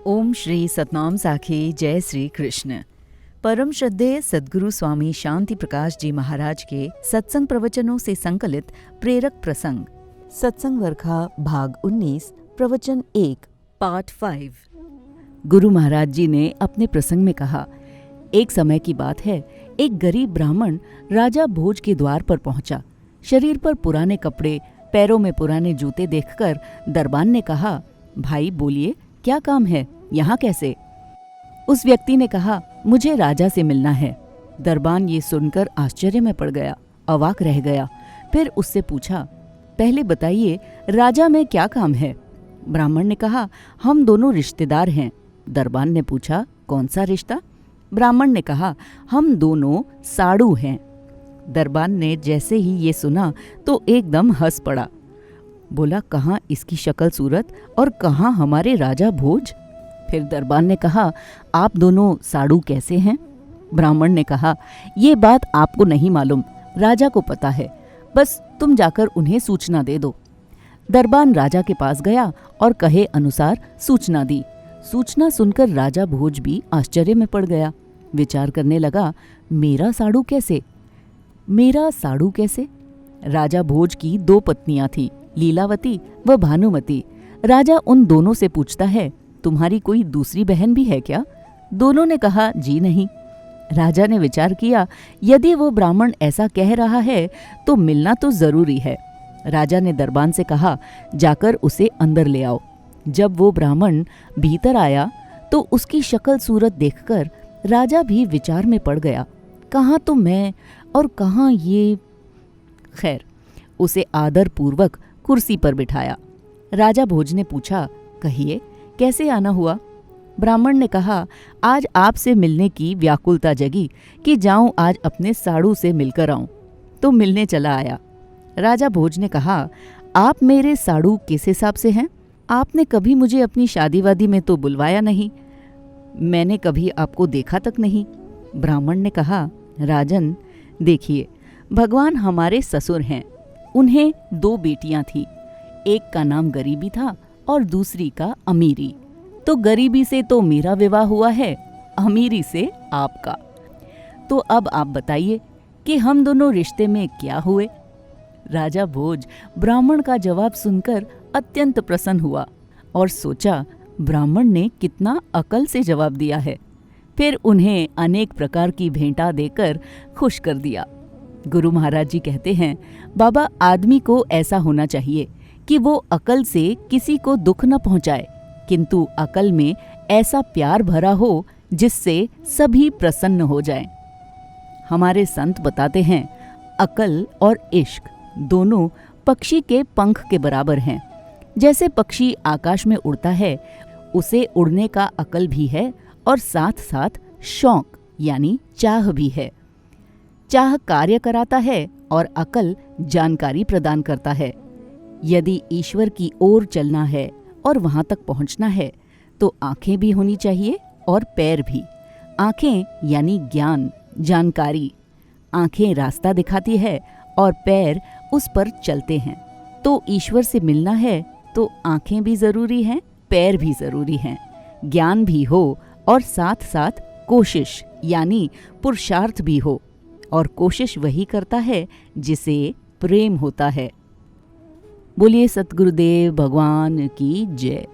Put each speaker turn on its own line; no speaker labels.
ओम श्री सतनाम साखी। जय श्री कृष्ण। परम श्रद्धेय सद्गुरु स्वामी शांति प्रकाश जी महाराज के सत्संग प्रवचनों से संकलित प्रेरक प्रसंग, सत्संग वर्खा भाग 19, प्रवचन 1, पार्ट 5। गुरु महाराज जी ने अपने प्रसंग में कहा, एक समय की बात है, एक गरीब ब्राह्मण राजा भोज के द्वार पर पहुंचा। शरीर पर पुराने कपड़े, पैरों में पुराने जूते देखकर दरबान ने कहा, भाई बोलिए, क्या काम है, यहाँ कैसे? उस व्यक्ति ने कहा, मुझे राजा से मिलना है। दरबान ये सुनकर आश्चर्य में पड़ गया, अवाक रह गया। फिर उससे पूछा, पहले बताइए राजा में क्या काम है? ब्राह्मण ने कहा, हम दोनों रिश्तेदार हैं। दरबान ने पूछा, कौन सा रिश्ता? ब्राह्मण ने कहा, हम दोनों साड़ू हैं। दरबान ने जैसे ही ये सुना तो एकदम हंस पड़ा। बोला, कहाँ इसकी शक्ल सूरत और कहाँ हमारे राजा भोज? फिर दरबान ने कहा, आप दोनों साड़ू कैसे हैं? ब्राह्मण ने कहा, ये बात आपको नहीं मालूम, राजा को पता है, बस तुम जाकर उन्हें सूचना दे दो। दरबान राजा के पास गया और कहे अनुसार सूचना दी। सूचना सुनकर राजा भोज भी आश्चर्य में पड़ गया। विचार करने लगा, मेरा साड़ू कैसे? मेरा साड़ू कैसे? राजा भोज की 2 पत्नियां थीं, लीलावती व भानुमती। राजा उन दोनों से पूछता है, तुम्हारी कोई दूसरी बहन भी है क्या? दोनों ने कहा, जी नहीं। राजा ने विचार किया, यदि वो ब्राह्मण ऐसा कह रहा है तो मिलना तो जरूरी है। राजा ने दरबान से कहा, जाकर उसे अंदर ले आओ। जब वो ब्राह्मण भीतर आया तो उसकी शक्ल सूरत देखकर राजा भी विचार में पड़ गया, कहाँ तो मैं और कहाँ ये। खैर, उसे आदर पूर्वक कुर्सी पर बिठाया। राजा भोज ने पूछा, कहिए कैसे आना हुआ? ब्राह्मण ने कहा, आज आपसे मिलने की व्याकुलता जगी कि जाऊं आज अपने साड़ू से मिलकर आऊं, तो मिलने चला आया। राजा भोज ने कहा, आप मेरे साड़ू किस हिसाब से हैं? आपने कभी मुझे अपनी शादी वादी में तो बुलवाया नहीं, मैंने कभी आपको देखा तक नहीं। ब्राह्मण ने कहा, राजन देखिए, भगवान हमारे ससुर हैं। उन्हें 2 बेटियां थीं, एक का नाम गरीबी था और दूसरी का अमीरी। तो गरीबी से तो मेरा विवाह हुआ है, अमीरी से आपका। तो अब आप बताइए कि हम दोनों रिश्ते में क्या हुए? राजा भोज ब्राह्मण का जवाब सुनकर अत्यंत प्रसन्न हुआ और सोचा, ब्राह्मण ने कितना अकल से जवाब दिया है। फिर उन्हें अनेक प्रकार की भेंटा देकर खुश कर दिया। गुरु महाराज जी कहते हैं, बाबा, आदमी को ऐसा होना चाहिए कि वो अकल से किसी को दुख न पहुंचाए, किंतु अकल में ऐसा प्यार भरा हो जिससे सभी प्रसन्न हो जाएं। हमारे संत बताते हैं, अकल और इश्क दोनों पक्षी के पंख के बराबर हैं। जैसे पक्षी आकाश में उड़ता है, उसे उड़ने का अकल भी है और साथ साथ शौक यानी चाह भी है। चाह कार्य कराता है और अकल जानकारी प्रदान करता है। यदि ईश्वर की ओर चलना है और वहां तक पहुंचना है तो आंखें भी होनी चाहिए और पैर भी। आंखें यानी ज्ञान, जानकारी। आंखें रास्ता दिखाती है और पैर उस पर चलते हैं। तो ईश्वर से मिलना है तो आंखें भी जरूरी हैं, पैर भी जरूरी हैं, ज्ञान भी हो और साथ साथ कोशिश यानी पुरुषार्थ भी हो। और कोशिश वही करता है जिसे प्रेम होता है। बोलिए सतगुरुदेव भगवान की जय।